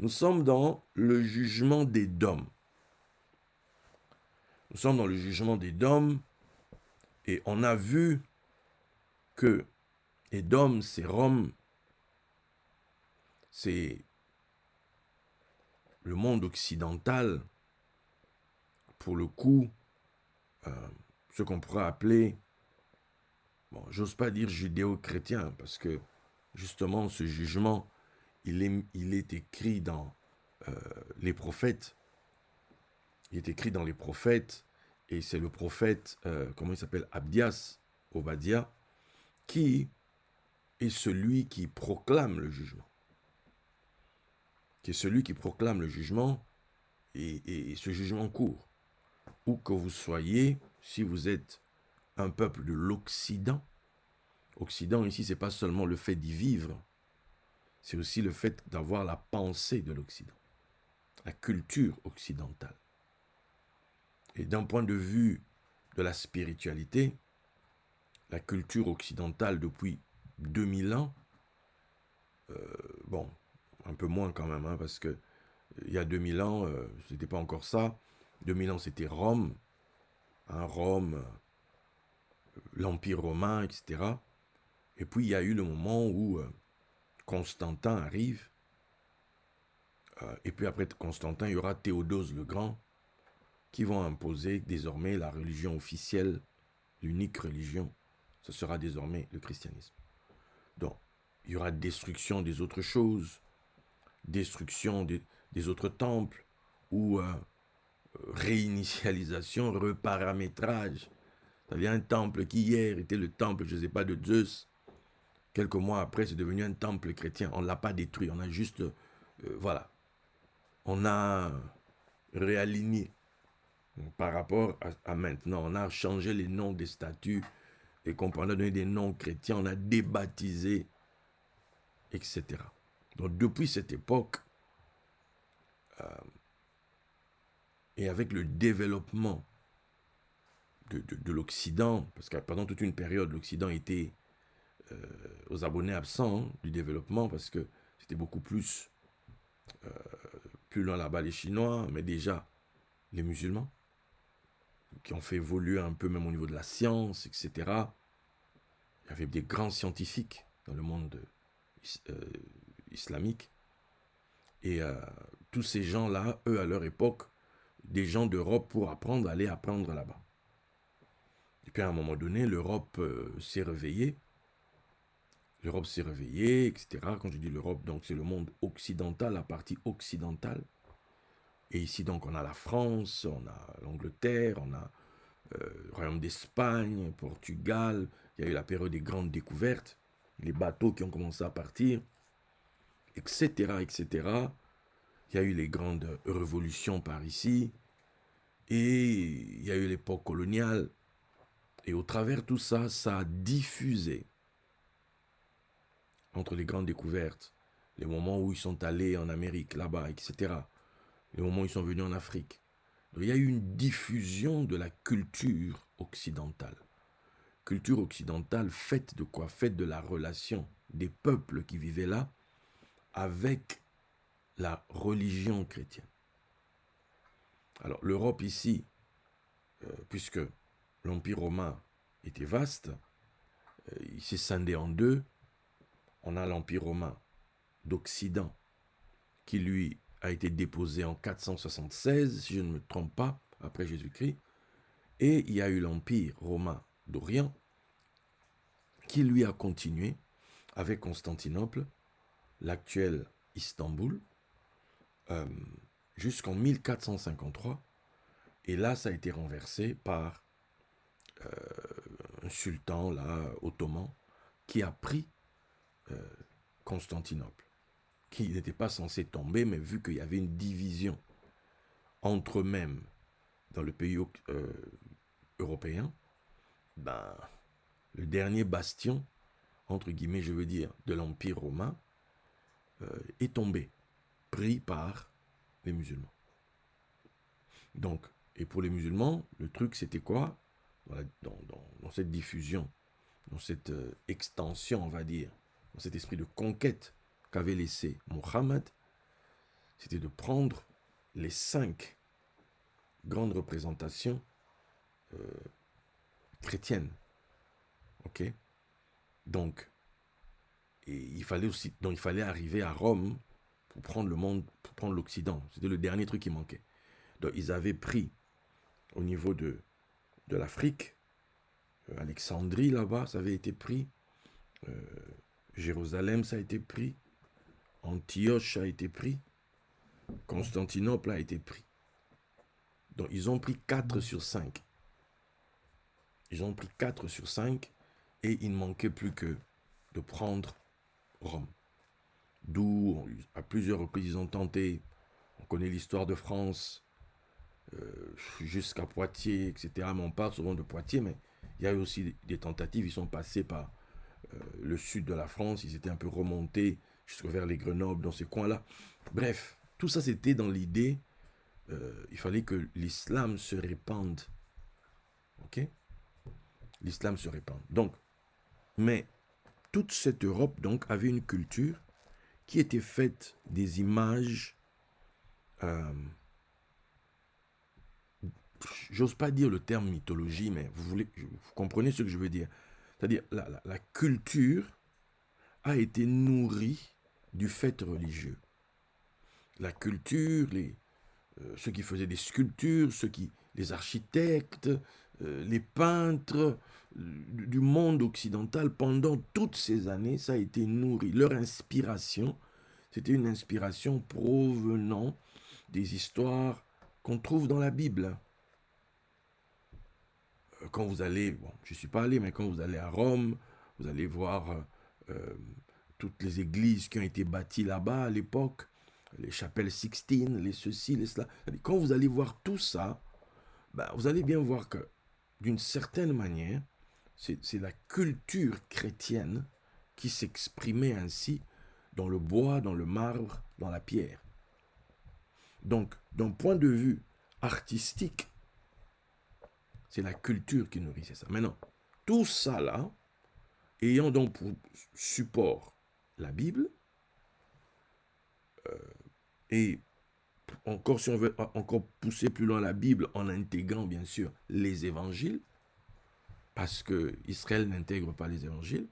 Nous sommes dans le jugement d'Édom. Nous sommes dans le jugement d'Édom et on a vu que Édom, c'est Rome, c'est le monde occidental, pour le coup, ce qu'on pourrait appeler, bon, j'ose pas dire judéo-chrétien, parce que justement, ce jugement, il est écrit dans les prophètes. Il est écrit dans les prophètes, et c'est le prophète, comment il s'appelle, Abdias, Obadiah, qui est celui qui proclame le jugement. Qui est celui qui proclame le jugement, et ce jugement court. Où que vous soyez, si vous êtes un peuple de l'Occident, Occident ici, c'est pas seulement le fait d'y vivre, c'est aussi le fait d'avoir la pensée de l'Occident, la culture occidentale. Et d'un point de vue de la spiritualité, la culture occidentale depuis 2000 ans, bon, un peu moins quand même, hein, parce que il y a 2000 ans, c'était pas encore ça. 2000 ans, c'était Rome, hein, Rome, l'Empire romain, etc. Et puis, il y a eu le moment où Constantin arrive. Et puis après Constantin, il y aura Théodose le Grand, qui vont imposer désormais la religion officielle, l'unique religion. Ce sera désormais le christianisme. Donc, il y aura destruction des autres choses, destruction des autres temples, ou réinitialisation, reparamétrage. C'est-à-dire un temple qui hier était le temple, je ne sais pas, de Zeus. Quelques mois après, c'est devenu un temple chrétien. On ne l'a pas détruit, on a juste, voilà, on a réaligné par rapport à maintenant. On a changé les noms des statues et qu'on a donné des noms chrétiens, on a débaptisé, etc. Donc depuis cette époque, et avec le développement de l'Occident, parce que pendant toute une période, l'Occident était aux abonnés absents, hein, du développement, parce que c'était beaucoup plus loin là-bas les Chinois, mais déjà les musulmans, qui ont fait évoluer un peu même au niveau de la science, etc. Il y avait des grands scientifiques dans le monde euh, islamique. Et tous ces gens-là, eux, à leur époque, des gens d'Europe pour apprendre, aller apprendre là-bas. Et puis à un moment donné, l'Europe s'est réveillée. L'Europe s'est réveillée, etc. Quand je dis l'Europe, donc c'est le monde occidental, la partie occidentale. Et ici, donc, on a la France, on a l'Angleterre, on a le Royaume d'Espagne, Portugal. Il y a eu la période des grandes découvertes, les bateaux qui ont commencé à partir, etc., etc. Il y a eu les grandes révolutions par ici. Et il y a eu l'époque coloniale. Et au travers de tout ça, ça a diffusé entre les grandes découvertes, les moments où ils sont allés en Amérique, là-bas, etc. Les moments où ils sont venus en Afrique. Donc, il y a eu une diffusion de la culture occidentale. Culture occidentale faite de quoi? Faite de la relation des peuples qui vivaient là avec la religion chrétienne. Alors l'Europe ici, puisque l'Empire romain était vaste, il s'est scindé en deux. On a l'Empire romain d'Occident qui lui a été déposé en 476, si je ne me trompe pas, après Jésus-Christ. Et il y a eu l'Empire romain d'Orient qui lui a continué avec Constantinople, l'actuel Istanbul, jusqu'en 1453. Et là, ça a été renversé par un sultan là, ottoman qui a pris Constantinople, qui n'était pas censé tomber, mais vu qu'il y avait une division entre eux-mêmes dans le pays européen, ben, le dernier bastion, entre guillemets, je veux dire, de l'Empire romain, est tombé, pris par les musulmans. Donc, et pour les musulmans, le truc c'était quoi dans cette diffusion, dans cette extension, on va dire, dans cet esprit de conquête qu'avait laissé Mohammed, c'était de prendre les 5 grandes représentations chrétiennes. Ok? Donc, il fallait arriver à Rome pour prendre le monde, pour prendre l'Occident. C'était le dernier truc qui manquait. Donc, ils avaient pris au niveau de l'Afrique, Alexandrie là-bas, ça avait été pris. Jérusalem, ça a été pris. Antioche a été pris. Constantinople a été pris. Donc, ils ont pris 4 sur 5. Ils ont pris 4 sur 5 et il ne manquait plus que de prendre Rome. D'où, à plusieurs reprises, ils ont tenté, on connaît l'histoire de France, jusqu'à Poitiers, etc. Mais on parle souvent de Poitiers, mais il y a eu aussi des tentatives. Ils sont passés par le sud de la France, ils étaient un peu remontés jusqu'à vers les Grenoble, dans ces coins-là. Bref, tout ça, c'était dans l'idée, il fallait que l'islam se répande. Ok? L'islam se répande. Donc, mais toute cette Europe, donc, avait une culture qui était faite des images, j'ose pas dire le terme mythologie, mais vous comprenez ce que je veux dire. C'est-à-dire, la culture a été nourrie du fait religieux. La culture, ceux qui faisaient des sculptures, les architectes, les peintres du monde occidental, pendant toutes ces années, ça a été nourri. Leur inspiration, c'était une inspiration provenant des histoires qu'on trouve dans la Bible. Quand vous allez, bon, je ne suis pas allé, mais quand vous allez à Rome, vous allez voir toutes les églises qui ont été bâties là-bas à l'époque, les chapelles Sixtines, les ceci, les cela. Quand vous allez voir tout ça, ben, vous allez bien voir que, d'une certaine manière, c'est la culture chrétienne qui s'exprimait ainsi dans le bois, dans le marbre, dans la pierre. Donc, d'un point de vue artistique, c'est la culture qui nourrissait ça. Maintenant, tout ça là, ayant donc pour support la Bible, et encore si on veut encore pousser plus loin la Bible en intégrant bien sûr les évangiles, parce que Israël n'intègre pas les évangiles,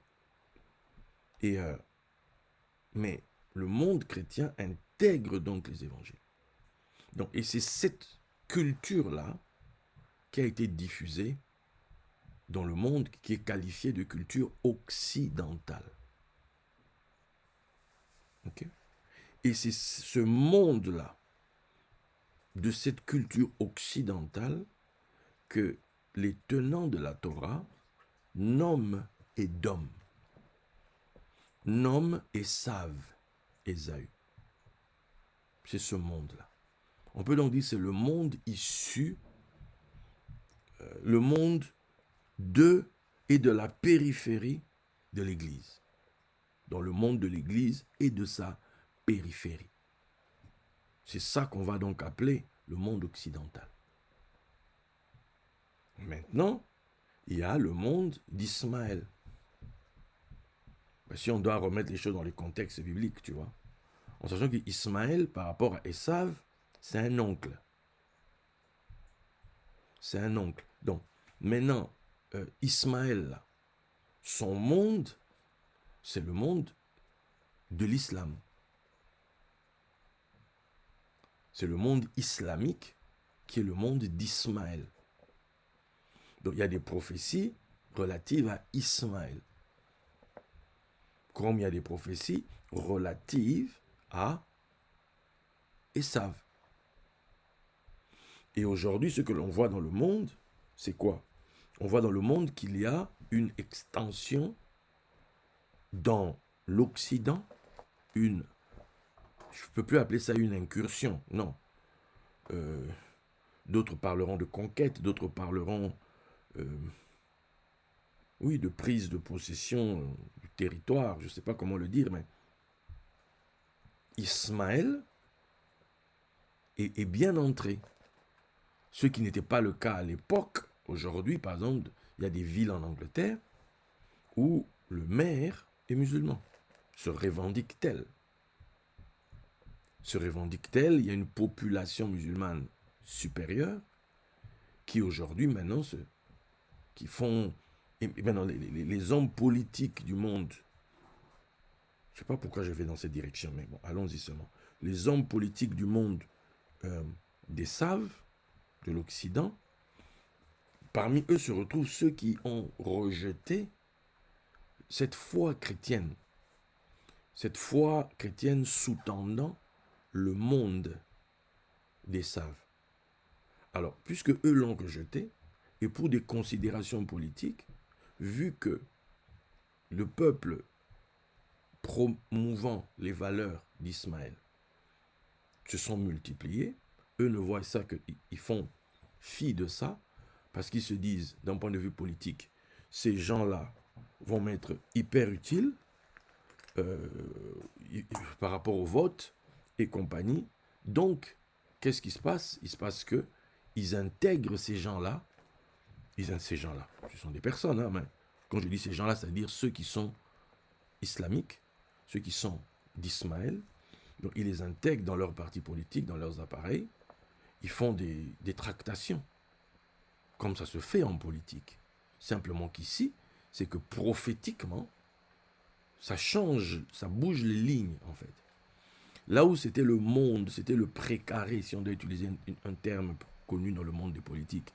mais le monde chrétien intègre donc les évangiles. Donc, et c'est cette culture-là qui a été diffusée dans le monde, qui est qualifiée de culture occidentale. Okay? Et c'est ce monde-là, de cette culture occidentale, que les tenants de la Torah nomment Édom, nomment Esav, Ésaü. C'est ce monde-là. On peut donc dire que c'est le monde issu, le monde de et de la périphérie de l'Église. Dans le monde de l'Église et de sa périphérie. C'est ça qu'on va donc appeler le monde occidental. Maintenant, il y a le monde d'Ismaël. Si on doit remettre les choses dans les contextes bibliques, tu vois. En sachant qu'Ismaël, par rapport à Esav, c'est un oncle. C'est un oncle. Donc, maintenant, Ismaël, son monde, c'est le monde de l'islam. C'est le monde islamique qui est le monde d'Ismaël. Donc, il y a des prophéties relatives à Ismaël. Comme il y a des prophéties relatives à Esav. Et aujourd'hui, ce que l'on voit dans le monde, c'est quoi? On voit dans le monde qu'il y a une extension dans l'Occident, je ne peux plus appeler ça une incursion, non. D'autres parleront de conquête, d'autres parleront, oui, de prise de possession du territoire, je ne sais pas comment le dire, mais Ismaël est bien entré. Ce qui n'était pas le cas à l'époque. Aujourd'hui, par exemple, il y a des villes en Angleterre où le maire est musulman, se revendique tel. se revendiquent tels. Il y a une population musulmane supérieure qui aujourd'hui maintenant qui font, et maintenant les hommes politiques du monde, je ne sais pas pourquoi je vais dans cette direction, mais bon, allons-y seulement. Les hommes politiques du monde des Saves, de l'Occident, parmi eux se retrouvent ceux qui ont rejeté cette foi chrétienne. Cette foi chrétienne sous-tendant le monde des Saves. Alors, puisque eux l'ont rejeté, et pour des considérations politiques, vu que le peuple promouvant les valeurs d'Ismaël se sont multipliés, eux ne voient ça qu'ils font fi de ça, parce qu'ils se disent, d'un point de vue politique, ces gens-là vont m'être hyper utiles par rapport au vote et compagnie. Donc, qu'est-ce qui se passe? Il se passe que ils intègrent ces gens-là. Ces gens-là, ce sont des personnes, hein, mais quand je dis ces gens-là, c'est-à-dire ceux qui sont islamiques, ceux qui sont d'Ismaël. Donc, ils les intègrent dans leurs partis politiques, dans leurs appareils. Ils font des tractations, comme ça se fait en politique. Simplement qu'ici, c'est que prophétiquement, ça change, ça bouge les lignes, en fait. Là où c'était le monde, c'était le précaré, si on doit utiliser un terme connu dans le monde des politiques,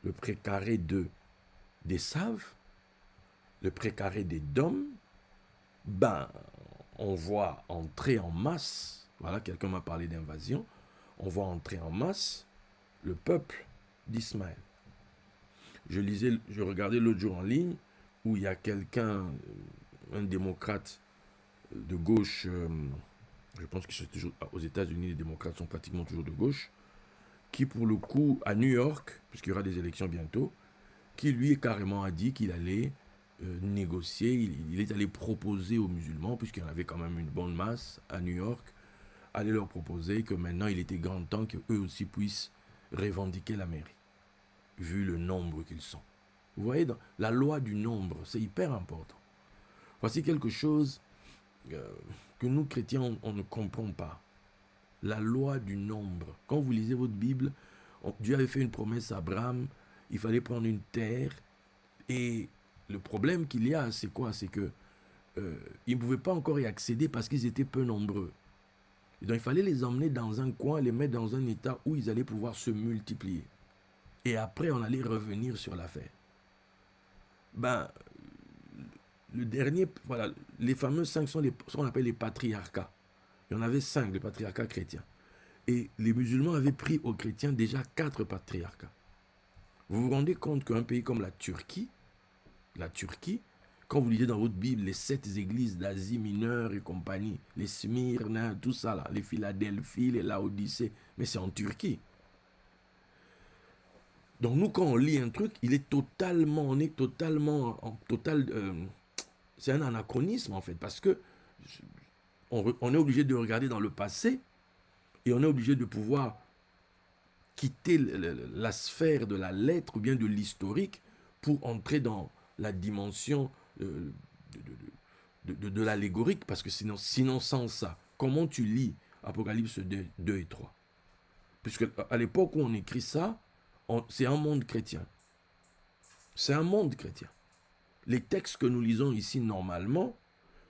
le précaré des Saves, le précaré des Dômes, ben, on voit entrer en masse, voilà, quelqu'un m'a parlé d'invasion, on voit entrer en masse le peuple d'Ismaël. Je regardais l'autre jour en ligne, où il y a quelqu'un, un démocrate de gauche, je pense que c'est toujours aux États-Unis, les démocrates sont pratiquement toujours de gauche, qui pour le coup, à New York, puisqu'il y aura des élections bientôt, qui lui carrément a dit qu'il allait négocier, il est allé proposer aux musulmans, puisqu'il y en avait quand même une bonne masse à New York, aller leur proposer que maintenant il était grand temps qu'eux aussi puissent revendiquer la mairie, vu le nombre qu'ils sont. Vous voyez, dans la loi du nombre, c'est hyper important. Voici quelque chose que nous, chrétiens, on ne comprend pas. La loi du nombre. Quand vous lisez votre Bible, Dieu avait fait une promesse à Abraham, il fallait prendre une terre, et le problème qu'il y a, c'est quoi? C'est que ils ne pouvaient pas encore y accéder parce qu'ils étaient peu nombreux. Et donc il fallait les emmener dans un coin, les mettre dans un état où ils allaient pouvoir se multiplier. Et après, on allait revenir sur l'affaire. Ben, le dernier, voilà, les fameux 5 sont ce qu'on appelle les patriarcats. Il y en avait 5, les patriarcats chrétiens. Et les musulmans avaient pris aux chrétiens déjà 4 patriarcats. Vous vous rendez compte qu'un pays comme la Turquie, quand vous lisez dans votre Bible les 7 églises d'Asie mineure et compagnie, les Smyrna, tout ça là, les Philadelphie, les Laodicée, mais c'est en Turquie. Donc nous, quand on lit un truc, on est totalement, c'est un anachronisme en fait, parce que on est obligé de regarder dans le passé et on est obligé de pouvoir quitter la sphère de la lettre ou bien de l'historique pour entrer dans la dimension de l'allégorique, parce que sinon sans ça, comment tu lis Apocalypse 2 et 3? Puisque à l'époque où on écrit ça, c'est un monde chrétien. C'est un monde chrétien. Les textes que nous lisons ici normalement,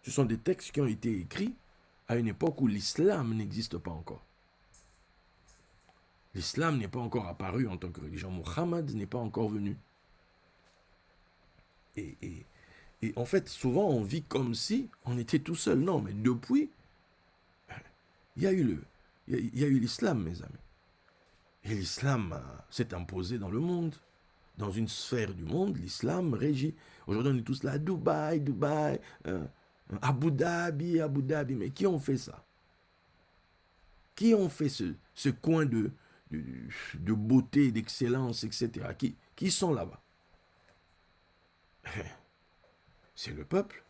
ce sont des textes qui ont été écrits à une époque où l'islam n'existe pas encore. L'islam n'est pas encore apparu en tant que religion. Mohammed n'est pas encore venu. Et en fait, souvent, on vit comme si on était tout seul. Non, mais depuis, il y a eu l'islam, mes amis. Et l'islam s'est imposé dans le monde. Dans une sphère du monde, l'islam régit. Aujourd'hui, on est tous là, Dubaï, Abu Dhabi. Mais qui ont fait ça? Qui ont fait ce coin de beauté, d'excellence, etc. Qui sont là-bas? C'est le peuple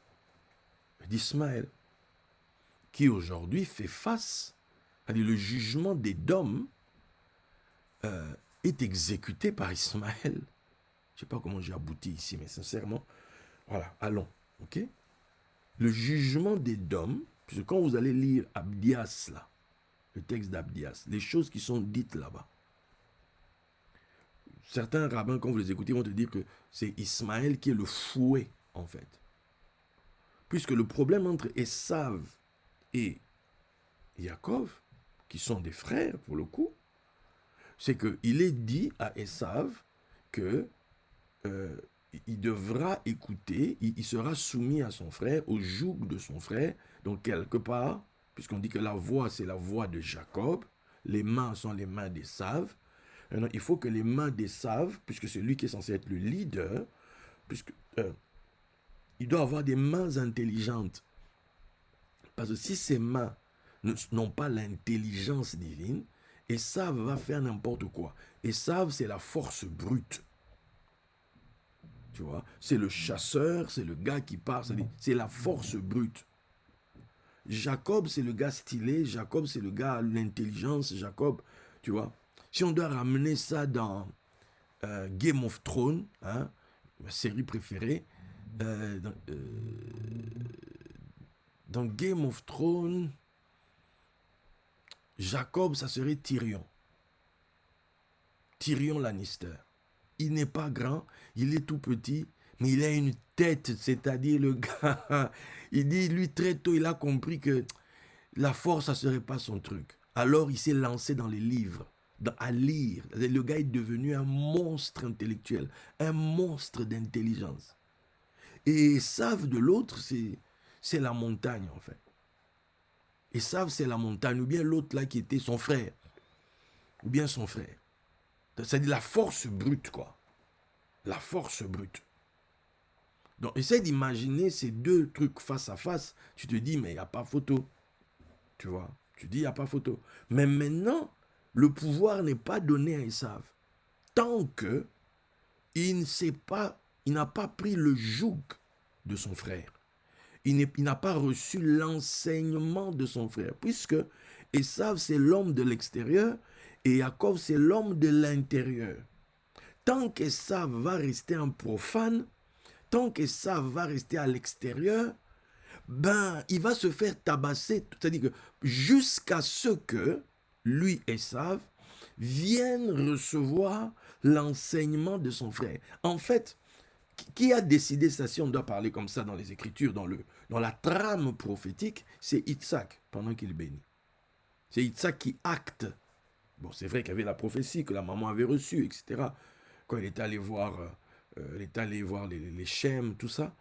d'Ismaël qui aujourd'hui fait face à le jugement des dômes est exécuté par Ismaël. Je ne sais pas comment j'ai abouti ici, mais sincèrement, voilà, allons, ok? Le jugement des dômes, puisque quand vous allez lire Abdias, là, le texte d'Abdias, les choses qui sont dites là-bas. Certains rabbins, quand vous les écoutez, vont te dire que c'est Ismaël qui est le fouet, en fait. Puisque le problème entre Esav et Yaakov, qui sont des frères pour le coup, c'est qu'il est dit à Esav que il devra écouter, il sera soumis à son frère, au joug de son frère. Donc quelque part, puisqu'on dit que la voix, c'est la voix de Jacob, les mains sont les mains d'Esav. Il faut que les mains d'Esav, puisque c'est lui qui est censé être le leader, puisque il doit avoir des mains intelligentes. Parce que si ses mains n'ont pas l'intelligence divine, Esav va faire n'importe quoi. Esav, c'est la force brute. Tu vois, c'est le chasseur, c'est le gars qui part, c'est la force brute. Jacob, c'est le gars stylé, Jacob, c'est le gars à l'intelligence, Jacob, tu vois. Si on doit ramener ça dans Game of Thrones, hein, ma série préférée, dans Game of Thrones, Jacob, ça serait Tyrion. Tyrion Lannister. Il n'est pas grand, il est tout petit, mais il a une tête, c'est-à-dire le gars, il dit, lui très tôt, il a compris que la force, ça ne serait pas son truc. Alors, il s'est lancé dans les livres, à lire. Le gars est devenu un monstre intellectuel, un monstre d'intelligence. Et Esav de l'autre, c'est la montagne, en fait. Esav, c'est la montagne, ou bien l'autre là qui était son frère, ou bien son frère. C'est-à-dire la force brute, quoi. La force brute. Donc, essaie d'imaginer ces deux trucs face à face. Tu te dis, mais il n'y a pas photo. Tu vois, tu dis, il n'y a pas photo. Mais maintenant, le pouvoir n'est pas donné à Esav. Tant que il n'a pas pris le joug de son frère. Il n'a pas reçu l'enseignement de son frère. Puisque Esav, c'est l'homme de l'extérieur et Jacob, c'est l'homme de l'intérieur. Tant qu'Esav va rester un profane, tant qu'Esav va rester à l'extérieur, ben, il va se faire tabasser. C'est-à-dire que jusqu'à ce que lui, Esav, vienne recevoir l'enseignement de son frère. En fait, qui a décidé ça, si on doit parler comme ça dans les Écritures, dans la trame prophétique, c'est Itzhak, pendant qu'il bénit. C'est Itzhak qui acte. Bon, c'est vrai qu'il y avait la prophétie que la maman avait reçue, etc. Quand il est allé voir, les Shem, tout ça,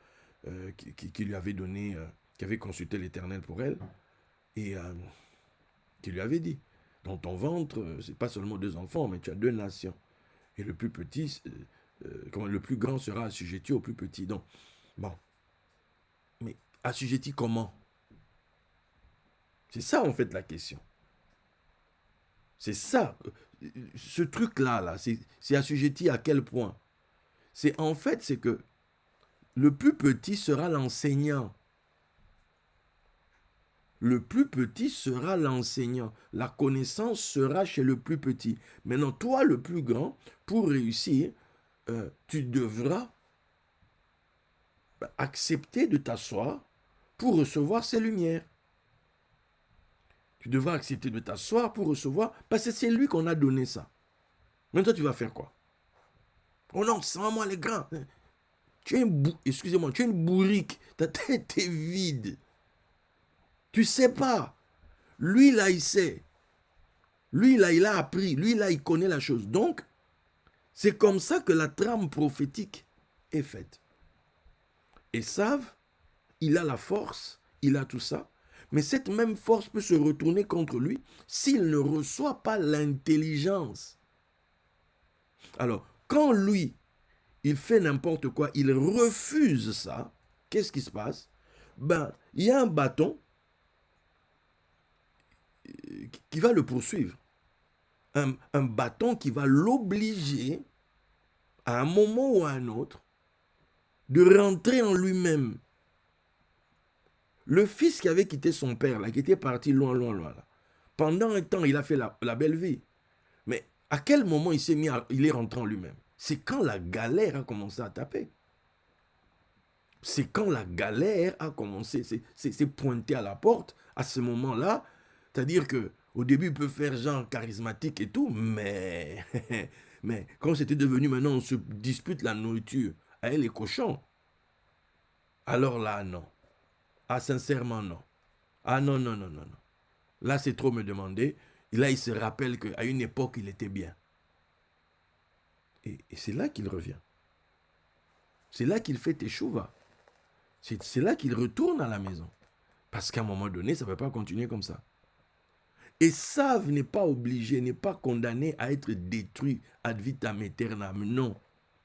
qui lui avait donné, qui avait consulté l'Éternel pour elle, et qui lui avait dit, dans ton ventre, c'est pas seulement 2 enfants, mais tu as 2 nations. Et le plus petit, le plus grand sera assujetti au plus petit. Donc, bon. Mais assujetti comment? C'est ça, en fait, la question. C'est ça. Ce truc-là, c'est assujetti à quel point? C'est que le plus petit sera l'enseignant. Le plus petit sera l'enseignant. La connaissance sera chez le plus petit. Maintenant, toi, le plus grand, pour réussir, tu devras accepter de t'asseoir pour recevoir ces lumières. Tu devras accepter de t'asseoir pour recevoir, parce que c'est lui qu'on a donné ça. Maintenant, tu vas faire quoi? Oh non, c'est moi les grands. Tu es une bourrique. Ta tête est vide. Tu sais pas. Lui, là, il sait. Lui, là, il a appris. Lui, là, il connaît la chose. Donc, c'est comme ça que la trame prophétique est faite. Esav, il a la force, il a tout ça. Mais cette même force peut se retourner contre lui s'il ne reçoit pas l'intelligence. Alors, quand lui, il fait n'importe quoi, il refuse ça, qu'est-ce qui se passe? Ben, il y a un bâton qui va le poursuivre. Un bâton qui va l'obliger, à un moment ou à un autre, de rentrer en lui-même. Le fils qui avait quitté son père, là, qui était parti loin, là, pendant un temps, il a fait la belle vie. Mais à quel moment il est rentré en lui-même? C'est quand la galère a commencé à taper. C'est quand la galère a commencé, c'est pointé à la porte, à ce moment-là, C'est-à-dire que au début, il peut faire genre charismatique et tout, mais, mais quand c'était devenu maintenant, on se dispute la nourriture avec les cochons. Alors là, non. Ah, sincèrement, non. Ah non, non, non, non, non. Là, c'est trop me demander. Et là, il se rappelle qu'à une époque, il était bien. Et c'est là qu'il revient. C'est là qu'il fait teshuva. C'est là qu'il retourne à la maison. Parce qu'à un moment donné, ça ne peut pas continuer comme ça. Esav n'est pas obligé, n'est pas condamné à être détruit ad vitam aeternam. Non.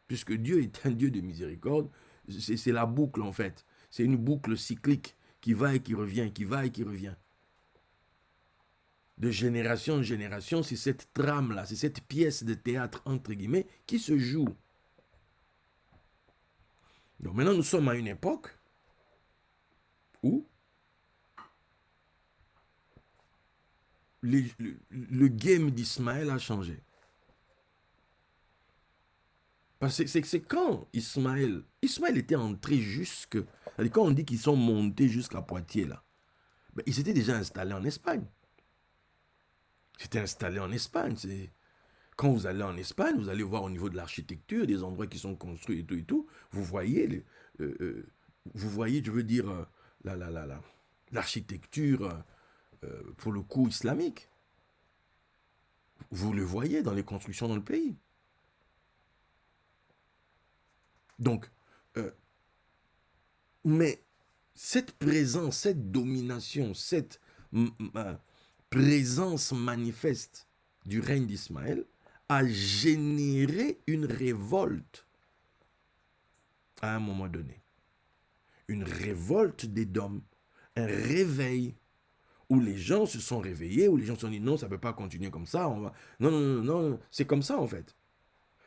Puisque Dieu est un Dieu de miséricorde. C'est la boucle en fait. C'est une boucle cyclique qui va et qui revient, qui va et qui revient. De génération en génération, c'est cette trame-là, c'est cette pièce de théâtre, entre guillemets, qui se joue. Donc maintenant, nous sommes à une époque où le game d'Ismaël a changé. Parce que c'est quand Ismaël était entré jusque... Quand on dit qu'ils sont montés jusqu'à Poitiers, là, ben, ils s'étaient déjà installés en Espagne. Ils s'étaient installés en Espagne. Quand vous allez en Espagne, vous allez voir au niveau de l'architecture, des endroits qui sont construits et tout, vous voyez, je veux dire, l'architecture, pour le coup, islamique. Vous le voyez dans les constructions dans le pays. Donc, mais cette présence, cette domination, cette présence manifeste du règne d'Ismaël a généré une révolte à un moment donné. Une révolte d'Édom, un réveil où les gens se sont réveillés, où les gens se sont dit non, ça ne peut pas continuer comme ça, on va... Non, non, non, non, c'est comme ça en fait.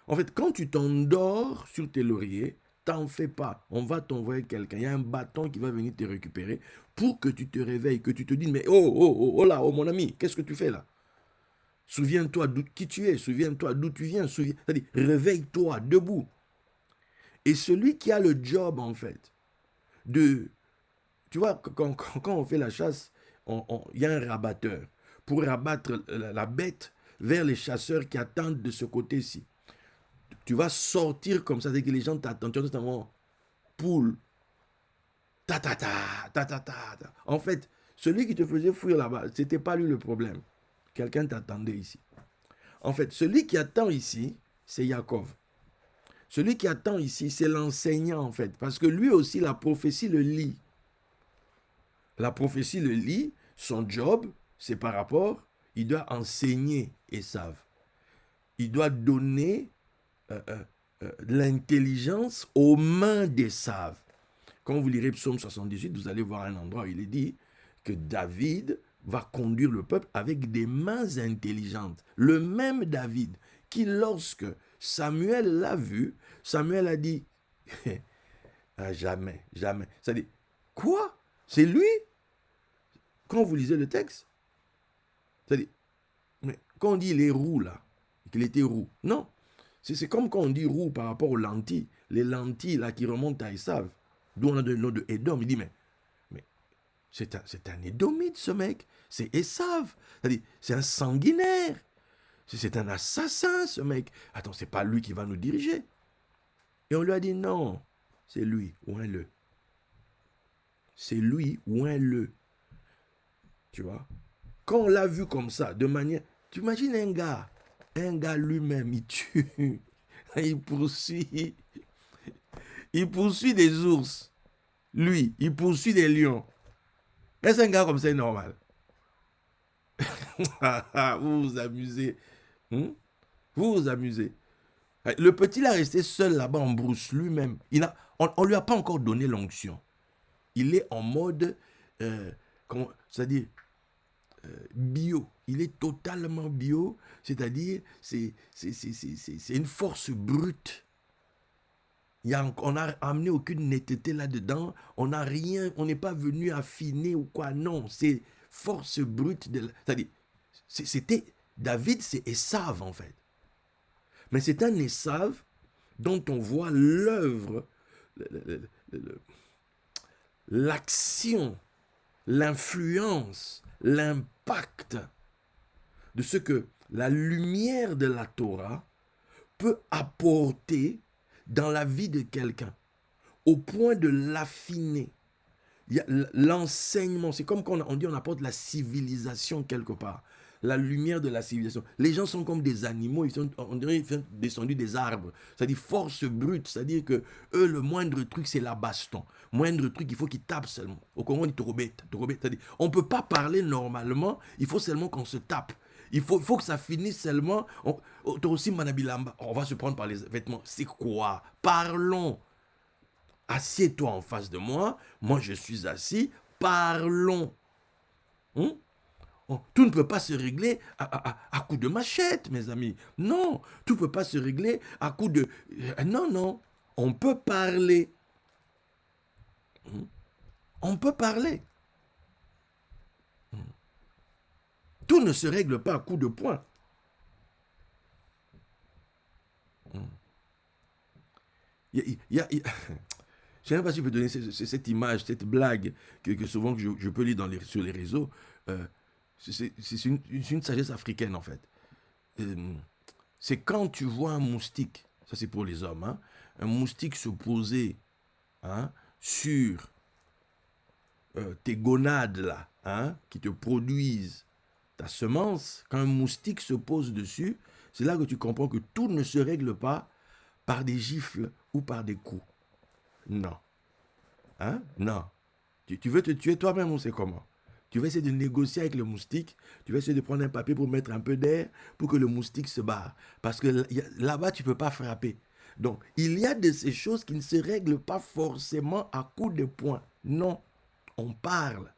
En fait, quand tu t'endors sur tes lauriers, t'en fais pas. On va t'envoyer quelqu'un. Il y a un bâton qui va venir te récupérer pour que tu te réveilles, que tu te dises, mais oh là, oh mon ami, qu'est-ce que tu fais là? Souviens-toi d'où qui tu es, souviens-toi d'où tu viens, c'est-à-dire, réveille-toi, debout. Et celui qui a le job, en fait, de... Tu vois, quand on fait la chasse, il y a un rabatteur pour rabattre la bête vers les chasseurs qui attendent de ce côté-ci. Tu vas sortir comme ça, dès que les gens t'attendent, tu vas notamment poule, ta ta ta, ta ta ta. En fait, celui qui te faisait fuir là-bas, c'était pas lui le problème. Quelqu'un t'attendait ici. En fait, celui qui attend ici, c'est Yaakov. Celui qui attend ici, c'est l'enseignant en fait, parce que lui aussi, la prophétie le lit. La prophétie le lit, son job, c'est par rapport, il doit enseigner Esav. Il doit donner l'intelligence aux mains d'Esav. Quand vous lirez Psaume 78, vous allez voir un endroit où il est dit que David va conduire le peuple avec des mains intelligentes. Le même David qui, lorsque Samuel l'a vu, Samuel a dit ah, jamais, jamais. Ça dit quoi? C'est lui? Quand vous lisez le texte, ça dit mais quand on dit les roux là, qu'il était roux, non. C'est comme quand on dit roux par rapport aux lentilles. Les lentilles là qui remontent à Esav, d'où on a le nom de Édom. Il dit mais c'est un Édomite ce mec. C'est Esav. C'est un sanguinaire. C'est un assassin ce mec. Attends, c'est pas lui qui va nous diriger. Et on lui a dit non, c'est lui, ouin-le. C'est lui, ouin-le. Tu vois? Quand on l'a vu comme ça, de manière... Tu imagines un gars lui-même, il tue, il poursuit des ours. Lui, il poursuit des lions. Est-ce un gars comme ça est normal? Vous vous amusez. Vous vous amusez. Le petit là resté seul là-bas en brousse lui-même. On ne lui a pas encore donné l'onction. Il est en mode, c'est-à-dire bio. Il est totalement bio, c'est-à-dire c'est une force brute. On n'a amené aucune netteté là-dedans. On n'a rien, on n'est pas venu affiner ou quoi. Non, c'est force brute. C'est-à-dire, c'était David, c'est Esav en fait. Mais c'est un Esav dont on voit l'œuvre, l'action, l'influence, l'impact de ce que la lumière de la Torah peut apporter dans la vie de quelqu'un, au point de l'affiner. Il y a l'enseignement, c'est comme quand on dit on apporte la civilisation quelque part. La lumière de la civilisation. Les gens sont comme des animaux, on dirait qu'ils sont descendus des arbres. C'est-à-dire force brute, c'est-à-dire que eux, le moindre truc, c'est la baston. Moindre truc, il faut qu'ils tapent seulement. Au Congo, on dit torobette. C'est-à-dire, on ne peut pas parler normalement, il faut seulement qu'on se tape. Il faut que ça finisse seulement. Aussi, Manabilamba, on va se prendre par les vêtements. C'est quoi? Parlons. Assieds-toi en face de moi, moi je suis assis, parlons. Tout ne peut pas se régler à coup de machette, mes amis. Non, tout ne peut pas se régler à coup de... Non, non, on peut parler. On peut parler. Tout ne se règle pas à coup de poing. Je ne sais pas si je peux donner cette image, cette blague que souvent que je peux lire sur les réseaux. C'est une sagesse africaine en fait. C'est quand tu vois un moustique, ça c'est pour les hommes, hein, un moustique se poser sur tes gonades là, qui te produisent ta semence, quand un moustique se pose dessus, c'est là que tu comprends que tout ne se règle pas par des gifles ou par des coups. Non. Non. Tu veux te tuer toi-même ou c'est comment? Tu vas essayer de négocier avec le moustique, tu vas essayer de prendre un papier pour mettre un peu d'air pour que le moustique se barre. Parce que là-bas, tu ne peux pas frapper. Donc, il y a de ces choses qui ne se règlent pas forcément à coups de poing. Non, on parle.